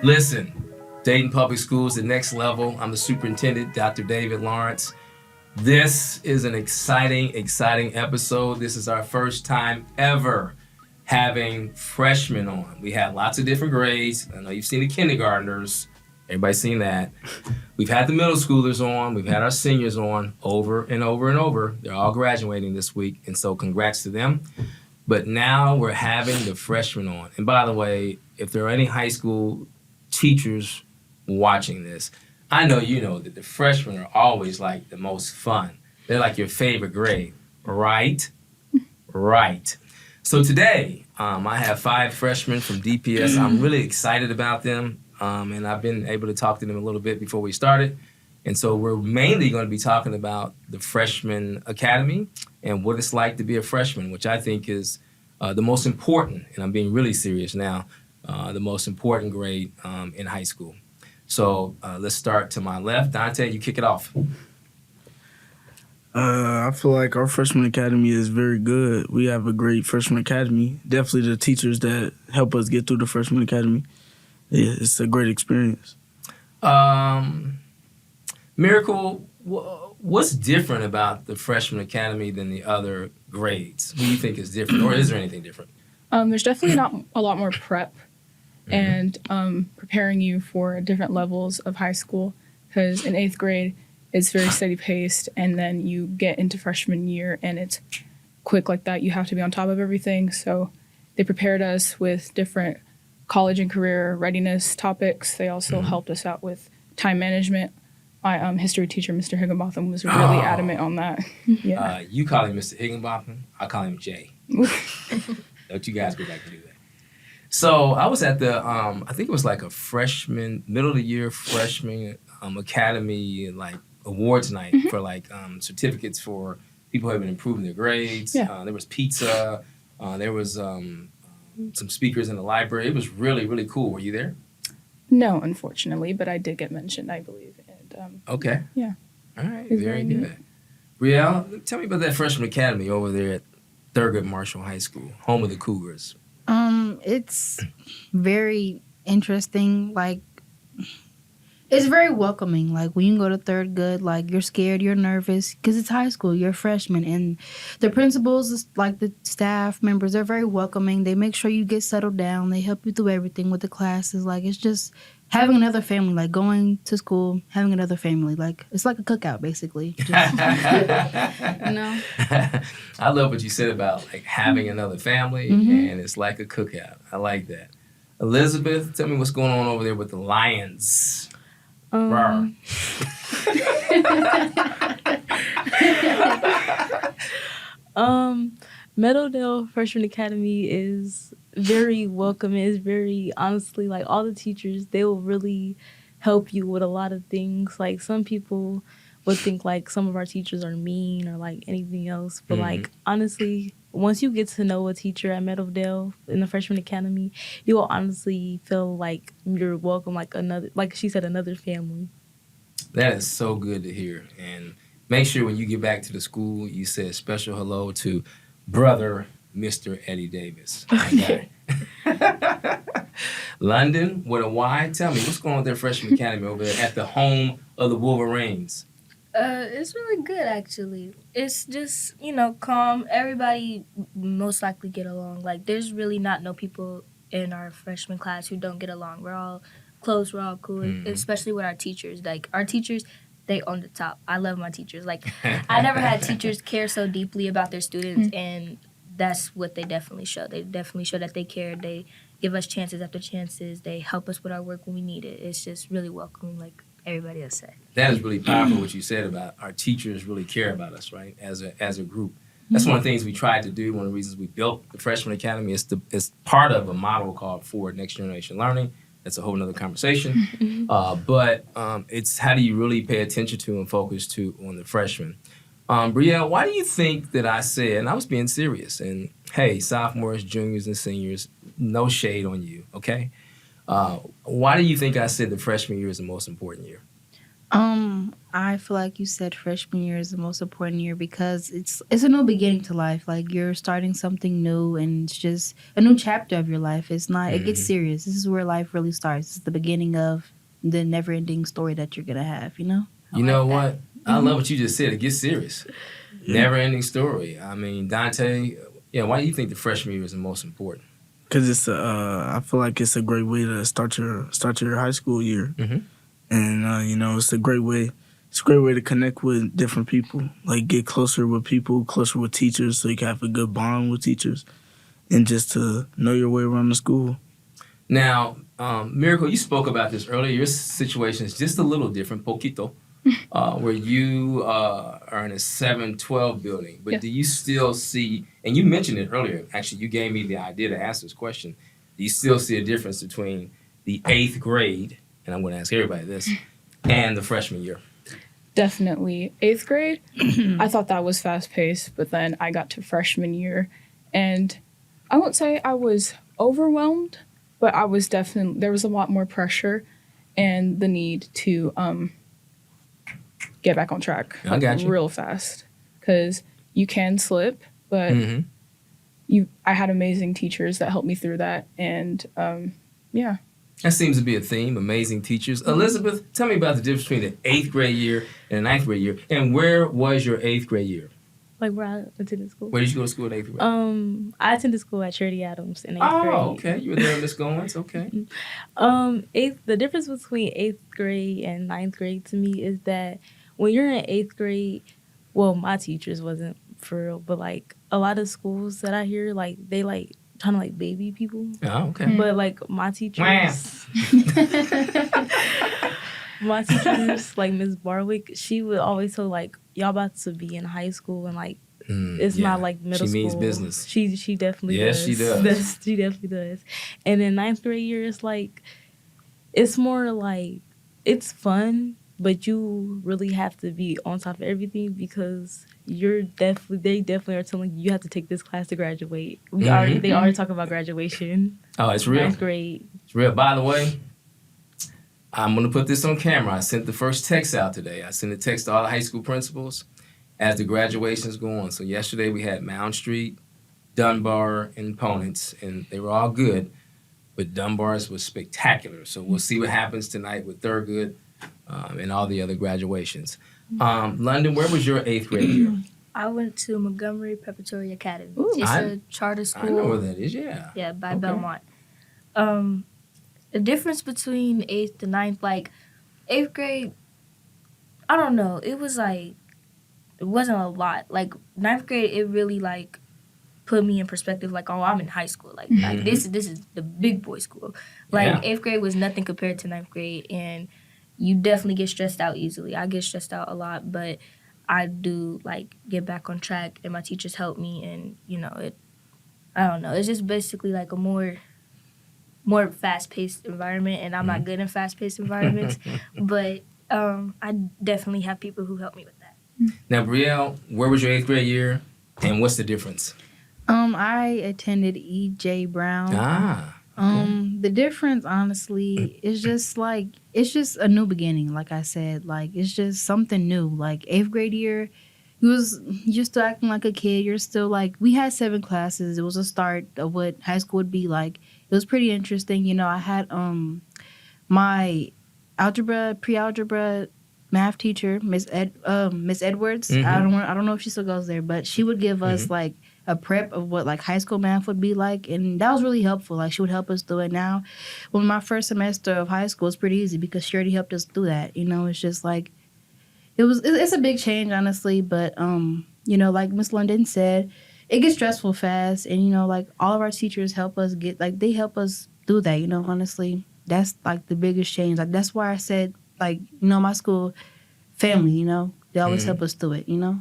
Listen, Dayton Public Schools, the next level. I'm the superintendent, Dr. David Lawrence. This is an exciting episode. This is our first time ever having freshmen on. We had lots of different grades. I know you've seen the kindergartners. Everybody's seen that. We've had the middle schoolers on. We've had our seniors on over and over and over. They're all graduating this week, and so congrats to them. But now we're having the freshmen on. And by the way, if there are any high school teachers watching this, I know you know that the freshmen are always like the most fun. They're like your favorite grade, right? Right. So today, I have 5 freshmen from DPS. I'm really excited about them, and I've been able to talk to them a little bit before we started. And so we're mainly going to be talking about the Freshman Academy and what it's like to be a freshman, which I think is the most important, and I'm being really serious now, the most important grade in high school. So let's start to my left. Dante, you kick it off. I feel like our freshman academy is very good. We have a great freshman academy. Definitely the teachers that help us get through the freshman academy. Yeah, it's a great experience. Miracle, what's different about the freshman academy than the other grades? What do you think is different, or is there anything different? There's definitely not a lot more prep and preparing you for different levels of high school, because in 8th grade, it's very steady paced, and then you get into freshman year and it's quick like that. You have to be on top of everything. So they prepared us with different college and career readiness topics. They also helped us out with time management. My history teacher, Mr. Higginbotham, was really adamant on that. Yeah. You call him Mr. Higginbotham. I call him Jay. Don't you guys go back to do that? So I was at the, I think it was like a freshman, middle of the year freshman academy, like awards night for like certificates for people who have been improving their grades. Yeah. There was pizza. There was some speakers in the library. It was really, really cool. Were you there? No, unfortunately, but I did get mentioned, I believe. And okay. Yeah. All right. Very good. Riel, tell me about that freshman academy over there at Thurgood Marshall High School, home of the Cougars. It's very interesting. Like, it's very welcoming. Like, when you go to Thurgood, like, you're scared, you're nervous, because it's high school, you're a freshman. And the principals, like the staff members, they're very welcoming. They make sure you get settled down. They help you through everything with the classes. Like, it's just having another family, like going to school, having another family. Like, it's like a cookout, basically. Just, you know? I love what you said about, like, having another family, and it's like a cookout. I like that. Elizabeth, tell me what's going on over there with the Lions. Meadowdale Freshman Academy is very welcoming. It's very, honestly, like, all the teachers, they will really help you with a lot of things. Like, some people would think, like, some of our teachers are mean or, like, anything else. But, like, honestly, once you get to know a teacher at Meadowdale in the Freshman Academy, you will honestly feel like you're welcome, like another, like she said, another family. That is so good to hear. And make sure when you get back to the school, you say a special hello to brother Mr. Eddie Davis. Okay. London with a Y. Tell me, what's going on with their freshman academy over there at the home of the Wolverines? It's really good, actually. It's just, calm. Everybody most likely get along. Like, there's really no people in our freshman class who don't get along. We're all close. We're all cool, especially with our teachers. Like, our teachers, they own the top. I love my teachers. Like, I never had teachers care so deeply about their students, and that's what they definitely show. They definitely show that they care. They give us chances after chances. They help us with our work when we need it. It's just really welcoming, like everybody else said. That is really powerful what you said about our teachers really care about us, right, as a group. That's one of the things we tried to do. One of the reasons we built the Freshman Academy is part of a model called Forward Next Generation Learning. That's a whole nother conversation. But it's how do you really pay attention to and focus on the freshmen. Brielle, why do you think that I said, and I was being serious, and hey, sophomores, juniors, and seniors, no shade on you, okay? Why do you think I said the freshman year is the most important year? I feel like you said freshman year is the most important year because it's a new beginning to life. Like you're starting something new and it's just a new chapter of your life. It's not it gets serious. This is where life really starts. It's the beginning of the never ending story that you're gonna have, you know? You know what? I love what you just said. It gets serious. Never ending story. I mean, Dante, yeah, why do you think the freshman year is the most important? Cause it's I feel like it's a great way to start your high school year, Mhm. and you know it's a great way. It's a great way to connect with different people, like get closer with people, closer with teachers, so you can have a good bond with teachers, and just to know your way around the school. Now, Miracle, you spoke about this earlier. Your situation is just a little different, poquito, where you are in a 712 building. But Yeah. do you still see, and you mentioned it earlier, actually, you gave me the idea to ask this question. Do you still see a difference between the 8th grade, and I'm going to ask everybody this, and the freshman year? Definitely. 8th grade, I thought that was fast paced, but then I got to freshman year and I won't say I was overwhelmed, but I was there was a lot more pressure and the need to get back on track I got you. real fast because you can slip, but Mm-hmm. I had amazing teachers that helped me through that. And yeah. That seems to be a theme, amazing teachers. Elizabeth, tell me about the difference between the 8th grade year and the 9th grade year. And where was your 8th grade year? Like where I attended school. Where did you go to school in 8th grade? I attended school at Charity Adams in 8th grade. Oh, okay. You were there, Miss Goins. Okay. The difference between 8th grade and 9th grade to me is that when you're in 8th grade, well, my teachers wasn't for real, but like a lot of schools that I hear, like they like trying to like baby people. Oh, okay. But like my teachers, my teachers like Miss Barwick, she would always tell like y'all about to be in high school and like it's yeah. not like middle She school. means business. She definitely Yes, does. she does. She definitely does. And in 9th grade year, it's like it's more like it's fun, but you really have to be on top of everything because they definitely are telling you have to take this class to graduate. They already talk about graduation. Oh, it's real. 9th grade. It's real. By the way, I'm going to put this on camera. I sent the first text out today. I sent a text to all the high school principals as the graduations go on. So yesterday we had Mound Street, Dunbar, and Ponence, and they were all good, but Dunbar's was spectacular. So we'll see what happens tonight with Thurgood and all the other graduations. London, where was your 8th grade year? I went to Montgomery Preparatory Academy. Ooh. It's a charter school. I know where that is, yeah. Yeah, by Okay. Belmont. The difference between 8th and 9th, like 8th grade, I don't know. It was like, it wasn't a lot. Like 9th grade, it really like put me in perspective. Like, oh, I'm in high school. Like this is the big boy school. Like Yeah. 8th grade was nothing compared to 9th grade, and you definitely get stressed out easily. I get stressed out a lot, but I do like get back on track, and my teachers help me, and you know it. I don't know. It's just basically like a more fast-paced environment, and I'm not good in fast-paced environments, but I definitely have people who help me with that. Now, Brielle, where was your 8th grade year, and what's the difference? I attended E.J. Brown. The difference, honestly, is just like it's just a new beginning. Like I said, like it's just something new. Like 8th grade year, you're still acting like a kid. You're still like we had 7 classes. It was a start of what high school would be like. It was pretty interesting. You know, I had my pre-algebra math teacher, Miss Edwards. Mhm. I don't know if she still goes there, but she would give us like a prep of what like high school math would be like, and that was really helpful. Like she would help us do it. Now, when my first semester of high school, it's pretty easy because she already helped us do that. You know, it's just like it's a big change, honestly. But you know, like Miss London said, it gets stressful fast, and you know, like all of our teachers help us they help us do that. You know, honestly, that's like the biggest change. Like that's why I said like you know my school family. You know, they always help us do it. You know.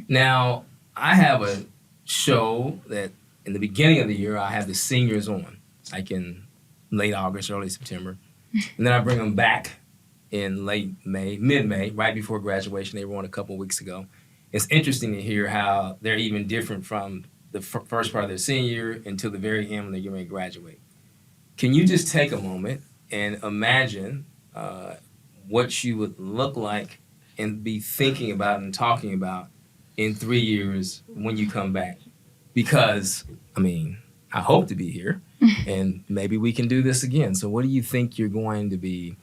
Now, I have a show that in the beginning of the year I have the seniors on, like in late August, early September, and then I bring them back in late May, mid-May, right before graduation. They were on a couple weeks ago. It's interesting to hear how they're even different from the first part of their senior year until the very end when they're getting ready to graduate. Can you just take a moment and imagine what you would look like and be thinking about and talking about in 3 years when you come back. Because, I mean, I hope to be here and maybe we can do this again. So what do you think you're going to be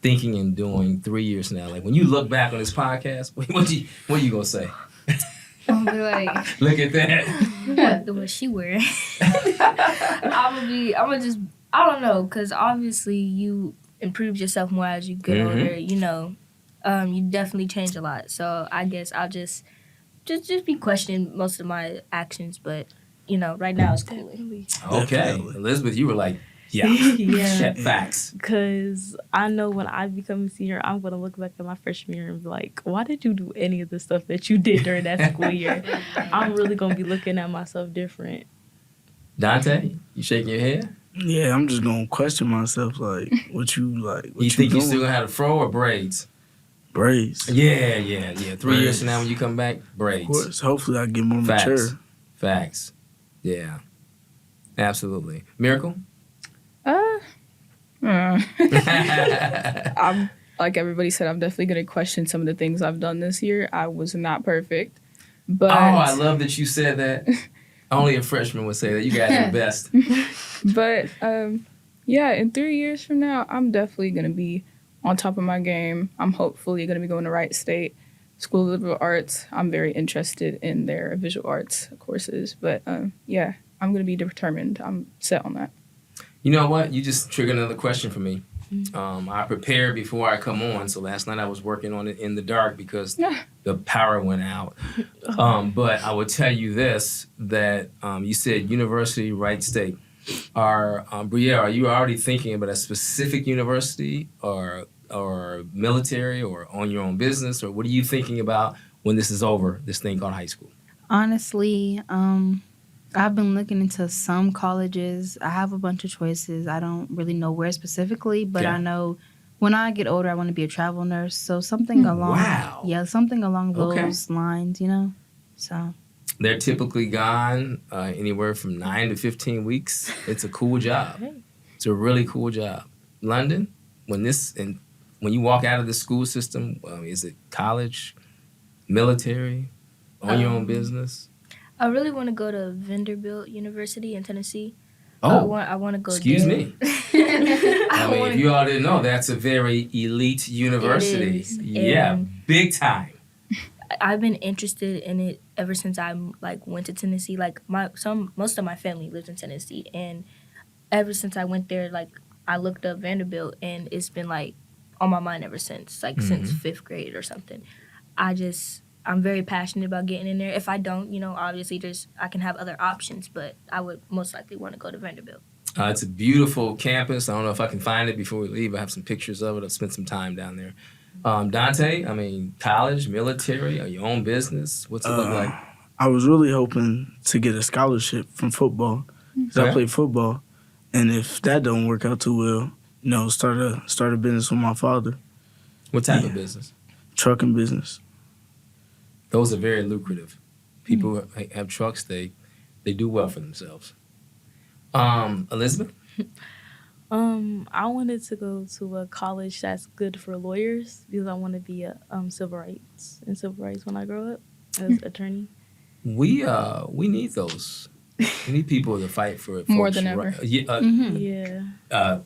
thinking and doing 3 years from now? Like when you look back on this podcast, what are you going to say? I'm gonna be like, Look at that. what was she wearing? I don't know, because obviously you improve yourself more as you get Mhm. older, you know. You definitely change a lot. So I guess I'll just be questioning most of my actions, but, you know, right now it's cool. Okay. Definitely. Elizabeth, you were like, yeah, Yeah. facts. Because I know when I become a senior, I'm going to look back at my freshman year and be like, why did you do any of the stuff that you did during that school year? I'm really going to be looking at myself different. Dante, you shaking your head? Yeah, I'm just gonna question myself, like, what you like? What You think you doing? still gonna have a fro or braids? Braids? Yeah. 3 years from Braids. now when you come back, Of braids. course. Hopefully, I get more Facts. mature. Facts. Yeah. Absolutely. Miracle? I'm like everybody said, I'm definitely going to question some of the things I've done this year. I was not perfect, but Oh, I love that you said that. Only a freshman would say that. You guys are the best. but yeah, in 3 years from now, I'm definitely going to be on top of my game. I'm hopefully going to be going to Wright State School of Liberal Arts. I'm very interested in their visual arts courses, but yeah, I'm going to be determined. I'm set on that. You know what? You just triggered another question for me. I prepared before I come on, so last night I was working on it in the dark because the power went out. But I would tell you this, that you said University Wright State. Brielle, are you already thinking about a specific university or military or on your own business, or what are you thinking about when this is over, this thing called high school? Honestly, I've been looking into some colleges. I have a bunch of choices. I don't really know where specifically, but Yeah. I know when I get older, I want to be a travel nurse. So something along, Wow. something along Okay. those lines, you know. So They're typically gone anywhere from 9 to 15 weeks. It's a cool job. It's a really cool job. London, when you walk out of the school system, is it college, military, on your own business? I really want to go to Vanderbilt University in Tennessee. Oh, I want to go excuse there. me. I I mean, wanna- if you all didn't know, that's a very elite university. is, Yeah, and- big time. I've been interested in it ever since I went to Tennessee. Most of my family lives in Tennessee, and ever since I went there, I looked up Vanderbilt, and it's been on my mind ever since, since 5th grade or something. I'm very passionate about getting in there. If I don't, obviously I can have other options, but I would most likely want to go to Vanderbilt. It's a beautiful campus. I don't know if I can find it before we leave. I have some pictures of it. I've spent some time down there. Dante, I mean, college, military, or your own business? What's it look like? I was really hoping to get a scholarship from football because Okay. I play football, and if that don't work out too well, start a business with my father, What type of Yeah. business? trucking business. Those are very lucrative. People who have trucks, they do well for themselves. Elizabeth? I wanted to go to a college that's good for lawyers because I want to be a civil rights when I grow up as attorney. We need those. We need people to fight for More folks' than ever. right- Yeah, Yeah.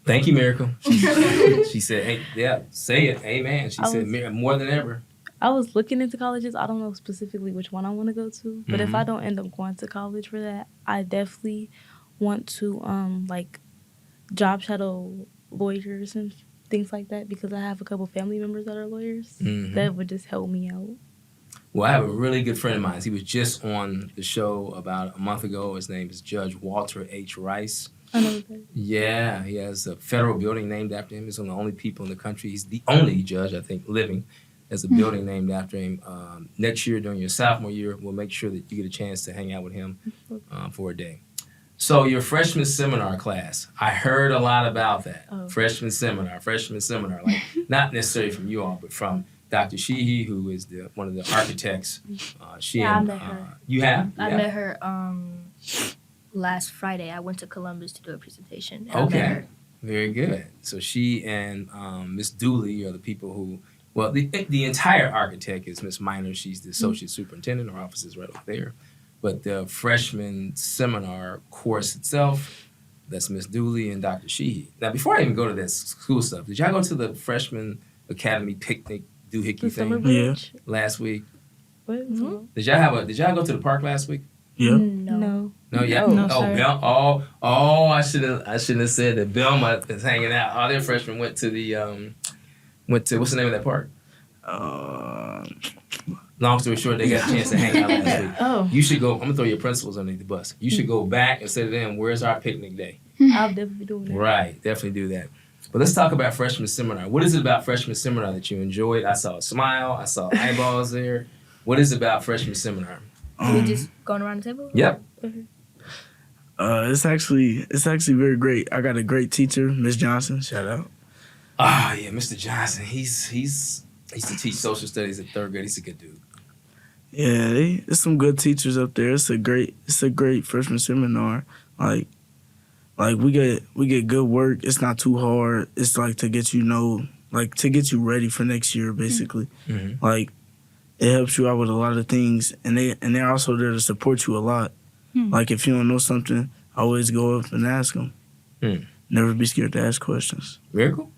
thank you, Miracle. She said, "Hey, yeah, say it, amen." She I said, was- "More than ever." I was looking into colleges. I don't know specifically which one I want to go to, but if I don't end up going to college for that, I definitely want to job shadow lawyers and things like that because I have a couple family members that are lawyers. Mhm. That would just help me out. Well, I have a really good friend of mine. He was just on the show about a month ago. His name is Judge Walter H. Rice. I know that. Yeah, he has a federal building named after him. He's one of the only people in the country. He's the only judge, I think, living as a building named after him. Next year, during your sophomore year, we'll make sure that you get a chance to hang out with him for a day. So your freshman seminar class, I heard a lot about that. Oh. Freshman seminar, like not necessarily from you all, but from Dr. Sheehy, who is one of the architects. Yeah, I met her. You have? I Yeah. met her last Friday. I went to Columbus to do a presentation. And I Okay. met her. Very good. So she and Miss Dooley are the people who, well, the entire architect is Miss Minor. She's the associate superintendent. Her office is right over there. But the freshman seminar course itself, that's Miss Dooley and Dr. Sheehy. Now, before I even go to that school stuff, did y'all go to the freshman academy picnic doohickey The summer thing Yeah. bridge. last week? What? Did y'all go to the park last week? Yeah. No. No, yeah. No, Oh, sir. I shouldn't have said that. Belma is hanging out. All their freshmen went to what's the name of that park? Long story short, they got a chance to hang out last week. Oh, You should go. I'm gonna throw your principals underneath the bus. You should go back and say to them, "Where's our picnic day?" I'll definitely be doing that. Right, definitely do that. But let's talk about freshman seminar. What is it about freshman seminar that you enjoyed? I saw a smile. I saw eyeballs there. What is it about freshman seminar? We just going around the table? Yep. It's actually very great. I got a great teacher, Miss Johnson. Shout out. Ah, yeah, Mr. Johnson. He used to teach social studies at third grade. He's a good dude. Yeah, there's some good teachers up there. It's a great freshman seminar. Like we get good work. It's not too hard. It's like to get to get you ready for next year, basically. Mhm. Like it helps you out with a lot of things, and they're also there to support you a lot. Like if you don't know something, always go up and ask them. Never be scared to ask questions. Miracle?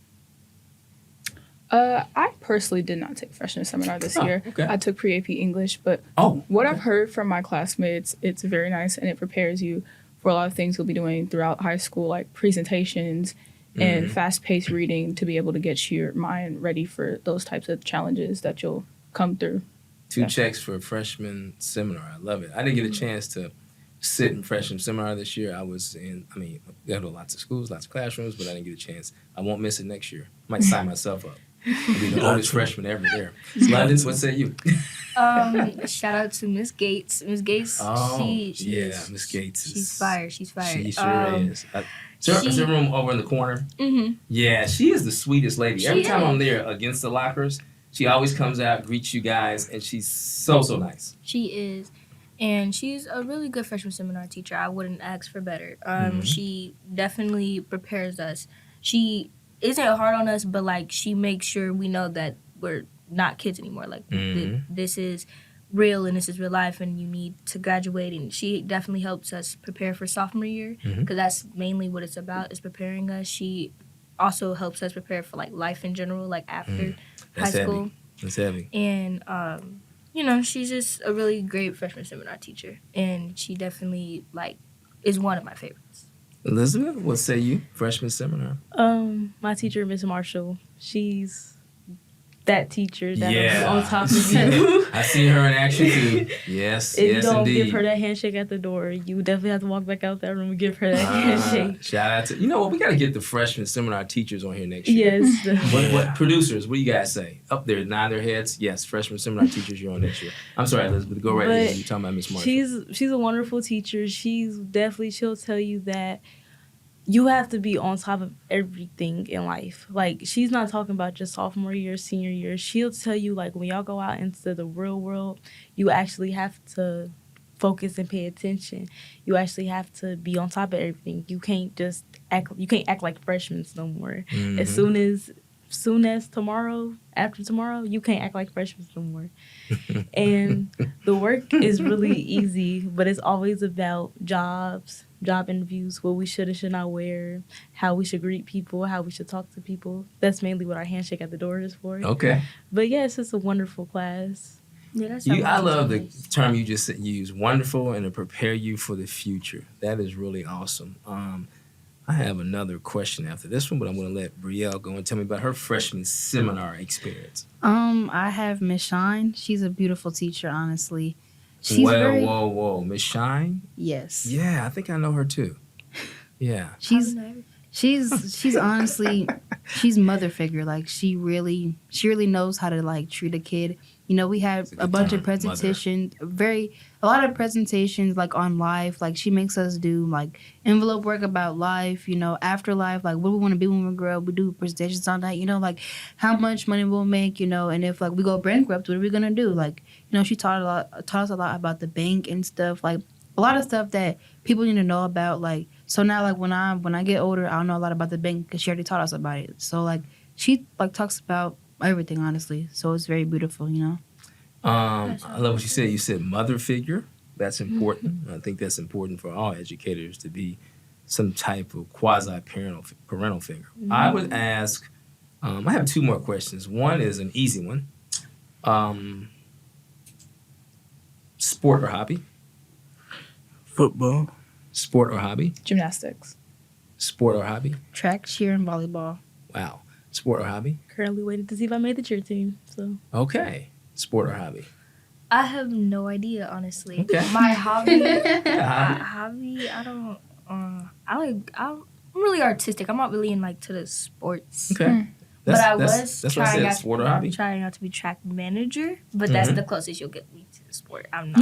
I personally did not take freshman seminar this Oh, year. okay. I took pre-AP English, but Oh, what okay. I've heard from my classmates, it's very nice and it prepares you for a lot of things you'll be doing throughout high school, like presentations and fast-paced reading to be able to get your mind ready for those types of challenges that you'll come through. 2 Yeah. checks for a freshman seminar. I love it. I didn't get a chance to sit in freshman seminar this year. There were lots of schools, lots of classrooms, but I didn't get a chance. I won't miss it next year. Might sign myself up. I'll be the oldest freshman ever there. London, what say you? Shout out to Miss Gates. Miss Gates, Oh, she yeah, is- Miss Gates is- She's fired. She's fired. She sure is. Is there room over in the corner? Mm-hmm. Yeah, she is the sweetest lady. She Every time I'm is. there against the lockers, she always comes out, greets you guys, and she's so nice. She is. And she's a really good freshman seminar teacher. I wouldn't ask for better. She definitely prepares us. She isn't hard on us, but like she makes sure we know that we're not kids anymore. Like this is real and this is real life, and you need to graduate. And she definitely helps us prepare for sophomore year because that's mainly what it's about, is preparing us. She also helps us prepare for like life in general, like after That's high heavy. school. That's heavy. And she's just a really great freshman seminar teacher, and she definitely is one of my favorites. Elizabeth, what say you? Freshman seminar. My teacher, Miss Marshall, she's that teacher that'll be Yeah. on top of you. I see her in action too. Yes, If you yes, don't indeed. give her that handshake at the door, you definitely have to walk back out that room and give her that handshake. Shout out to we got to get the freshman seminar teachers on here next year. Yes. What producers? What do you guys say? Up there, nod their heads. Yes, freshman seminar teachers, you're on next year. I'm sorry, Elizabeth. Go right ahead. But You're talking about Miss Marshall. She's a wonderful teacher. She'll tell you that you have to be on top of everything in life. Like, she's not talking about just sophomore year, senior year. She'll tell you, like, when y'all go out into the real world, you actually have to focus and pay attention. You actually have to be on top of everything. You can't just act like freshmen no more. As soon as tomorrow, after tomorrow, you can't act like freshmen no more. And the work is really easy, but it's always about job interviews, what we should and should not wear, how we should greet people, how we should talk to people. That's mainly what our handshake at the door is for. Okay. But yeah, it's just a wonderful class. Yeah, that's I love the term you just used, wonderful, and to prepare you for the future. That is really awesome. I have another question after this one, but I'm going to let Brielle go and tell me about her freshman seminar experience. I have Miss Shine. She's a beautiful teacher, honestly. She's Whoa. Miss Shine? Yes. Yeah, I think I know her too. Yeah. She's honestly, she's mother figure. Like she really knows how to like treat a kid. You know, we had good a bunch term, of presentations, a lot of presentations like on life. Like she makes us do like envelope work about life, you know, afterlife, like what we want to be when we grow up. We do presentations on that, you know, like how much money we'll make, you know, and if like we go bankrupt, what are we gonna do? Like, you know, she taught us a lot about the bank and stuff, like a lot of stuff that people need to know about, like So now, like when I get older, I'll know a lot about the bank because she already taught us about it. So like she like talks about everything honestly. So it's very beautiful, you know. I love what you said. You said mother figure. That's important. I think that's important for all educators to be some type of quasi-parental figure. I would ask, I have two more questions. One is an easy one. Sport or hobby? Football. Sport or hobby? Gymnastics. Sport or hobby? Track, cheer, and volleyball. Wow. Sport or hobby? Currently waiting to see if I made the cheer team. So Okay. Sport or hobby? I have no idea, honestly. Okay. My hobby, Yeah, hobby, I don't. I'm really artistic. I'm not really in like to the sports. Okay. But I that's was what I trying said. out Sport or hobby? trying out to be track manager, but that's Mhm. the closest you'll get me to the sport. I'm not.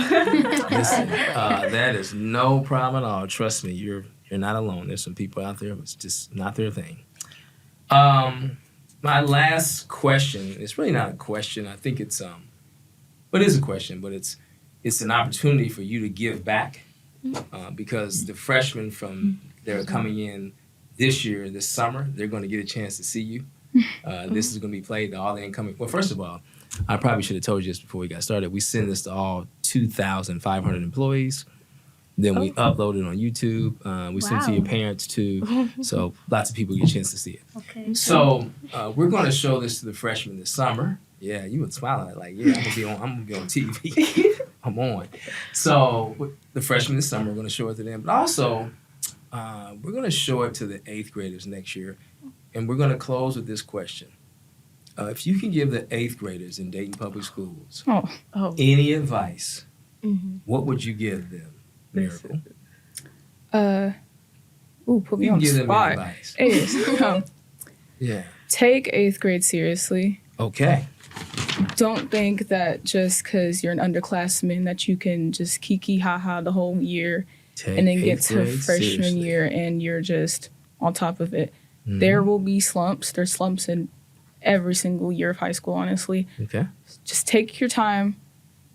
Listen, that is no problem at all. Trust me, you're not alone. There's some people out there, it's just not their thing. My last question, it's really not a question. I think it's but it is a question, but it's an opportunity for you to give back because the freshmen that are coming in this summer, they're going to get a chance to see you. This is going to be played to all the incoming. Well, first of all, I probably should have told you this before we got started. We send this to all 2,500 employees. Then we upload it on YouTube. We send it to your parents too. So lots of people get a chance to see it. Okay. So we're going to show this to the freshmen this summer. Yeah, you were smiling at like, yeah, I'm gonna be on TV. I'm on. So with the freshmen this summer, we're going to show it to them. But also, we're going to show it to the 8th graders next year. And we're going to close with this question. If you can give the 8th graders in Dayton Public Schools Oh. any advice, Mhm. what would you give them, Miracle? Put me You can on the give them spot. any advice. It is. Yeah. Take 8th grade seriously. Okay. Don't think that just because you're an underclassman that you can just kiki ha the whole year Take and then get 8th to grade freshman seriously. year and you're just on top of it. Mhm. There will be slumps. There's slumps in every single year of high school, honestly. Okay. Just take your time.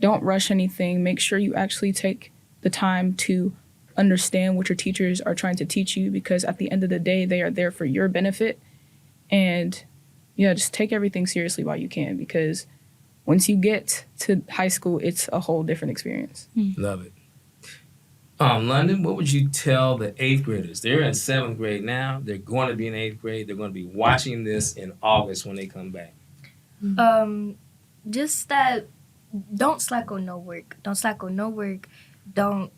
Don't rush anything. Make sure you actually take the time to understand what your teachers are trying to teach you because at the end of the day, they are there for your benefit. And yeah, just take everything seriously while you can because once you get to high school, it's a whole different experience. Love it. London, what would you tell the 8th graders? They're in 7th grade now. They're going to be in 8th grade. They're going to be watching this in August when they come back. Just that. Don't slack on no work. Don't slack on no work. Don't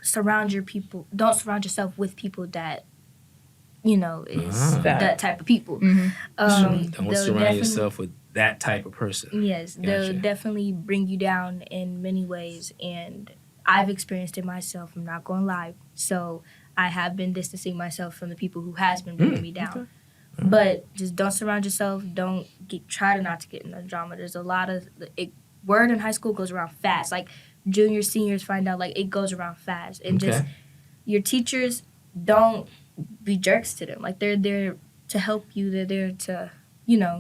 surround yourself with people that, is that type of people. Mhm. Don't They'll surround definitely- yourself with that type of person. Yes, they'll Gotcha. definitely bring you down in many ways, and I've experienced it myself. I'm not going to lie. So I have been distancing myself from the people who has been bringing me down. But just don't surround yourself. Try to not to get in the drama. There's a lot of word in high school goes around fast. Like juniors, seniors find out like it goes around fast, and just your teachers don't be jerks to them. Like they're there to help you. They're there to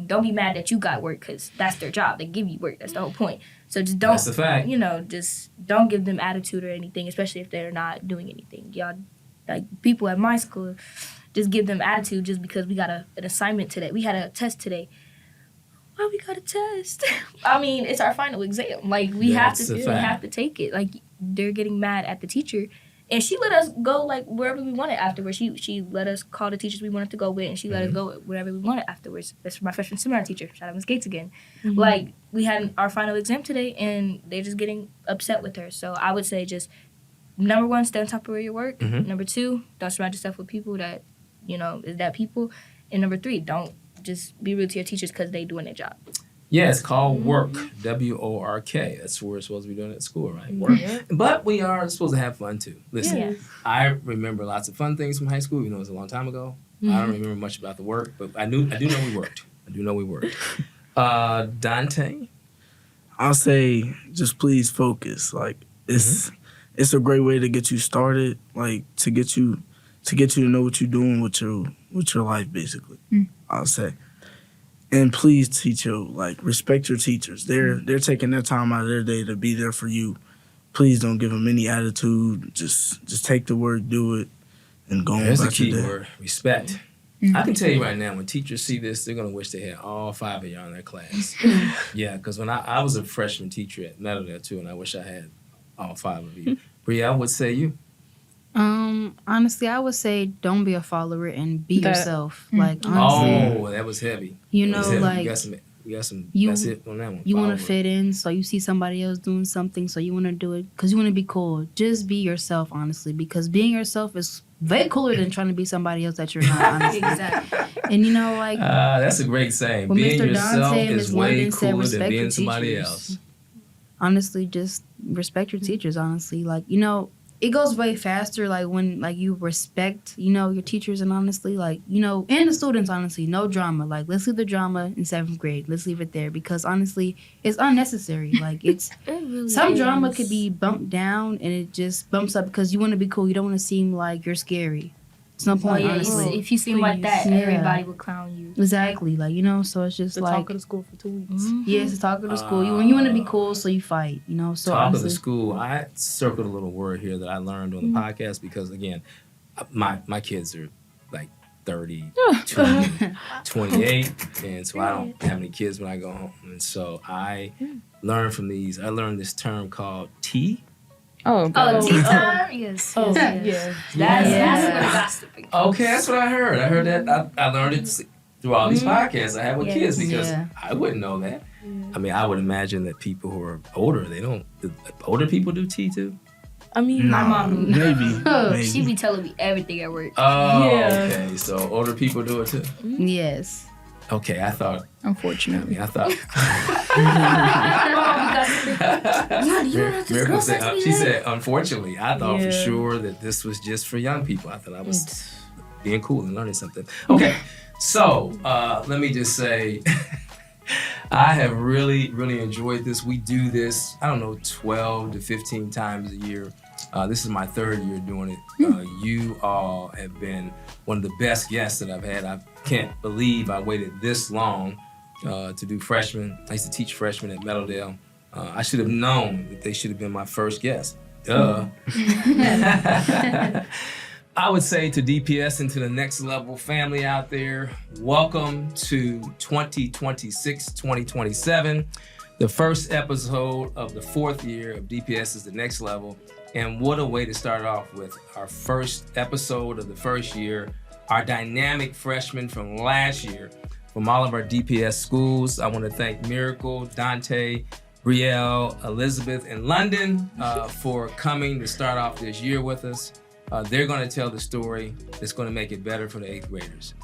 don't be mad that you got work because that's their job. They give you work. That's the whole point. So just don't. That's the fact. Just don't give them attitude or anything, especially if they're not doing anything. Y'all, like people at my school, just give them attitude just because we got an assignment today. We had a test today. Why we got a test? I mean, it's our final exam. Like we have That's to a we fact. have to take it. Like they're getting mad at the teacher. And she let us go like wherever we wanted afterwards. She let us call the teachers we wanted to go with, and she let us go wherever we wanted afterwards. That's for my freshman seminar teacher. Shout out Ms. Gates again. Like we had our final exam today, and they're just getting upset with her. So I would say just number one, stay on top of your work. Number two, don't surround yourself with people that is that people. And number three, don't just be rude to your teachers because they doing their job. Yeah, it's called work. W-O-R-K. That's what we're supposed to be doing at school, right? Work. But we are supposed to have fun too. Listen, Yeah. I remember lots of fun things from high school. It was a long time ago. I don't remember much about the work, but I do know we worked. Dante? I'll say just please focus. Like it's a great way to get you started. Like to get you to know what you're doing with your life, basically. I'll say. And please respect your teachers. They're taking their time out of their day to be there for you. Please don't give them any attitude. Just take the work, do it, and going There's a about key your day. word, respect. I can tell you right now, when teachers see this, they're gonna wish they had all 5 of y'all in their class. Yeah, because when I was a freshman teacher at Meadowdale too, and I wish I had all 5 of you. Brielle, what say you? Honestly, I would say don't be a follower and be That- yourself. Like honestly, Oh, that was heavy. you That know, was heavy. like we got some. you- That's it on that one. you want to Follow. fit in, so you see somebody else doing something, so you want to do it because you want to be cool. Just be yourself, honestly, because being yourself is way cooler than trying to be somebody else that you're not. Honestly, Exactly. and you know, like That's a great saying. when Being Mr. yourself Dante and is Ms. way London said, cooler than respect being your somebody teachers. else. Honestly, just respect your teachers. Honestly, like you know, it goes way faster. Like when like you respect, you know, your teachers, and honestly, like you know, and the students. Honestly, no drama. Like let's leave the drama in 7th grade. Let's leave it there because honestly, it's unnecessary. Like it's It really some is. drama could be bumped down, and it just bumps up because you want to be cool. You don't want to seem like you're scary. It's no Oh, point, yeah, honestly. if you seem like that, Yeah. everybody will clown you. Exactly. Like you know, so it's just The like talk of the school for 2 weeks. yeah, it's a talk of the school. You want to be cool, so you fight. You know, so Talk of honestly, the school. I circled a little word here that I learned on the podcast because again, my kids are like 32, 28, and so I don't have any kids when I go home, and so I learned from these. I learned this term called T. Oh, Oh, God. tea time? Yes. Oh, yes, yes. yeah. That's Yeah. where gossiping. Okay, that's what I heard. I heard that. I learned it through all these podcasts I have with Yes. kids because Yeah. I wouldn't know that. I mean, I would imagine that people who are older, do older people do tea too? I mean, My mom. Maybe. She be telling me everything at work. Oh, Yeah. okay. So older people do it too. yes. Okay, I thought. Unfortunately. I thought. You know what this Miracle girl said, said to me she today? said, unfortunately, I thought for Yeah. sure that this was just for young people. I thought I was being cool and learning something. Okay, so let me just say, I have really, really enjoyed this. We do this, I don't know, 12 to 15 times a year. This is my 3rd year doing it. You all have been one of the best guests that I've had. I can't believe I waited this long to do freshmen. I used to teach freshmen at Meadowdale. I should have known that they should have been my first guest. Duh. I would say to DPS and to the Next Level family out there, welcome to 2026-2027, the first episode of the 4th year of DPS is the Next Level. And what a way to start off with our first episode of the first year, our dynamic freshmen from last year, from all of our DPS schools. I want to thank Miracle, Dante, Brielle, Elizabeth, and London for coming to start off this year with us. They're going to tell the story that's going to make it better for the 8th graders.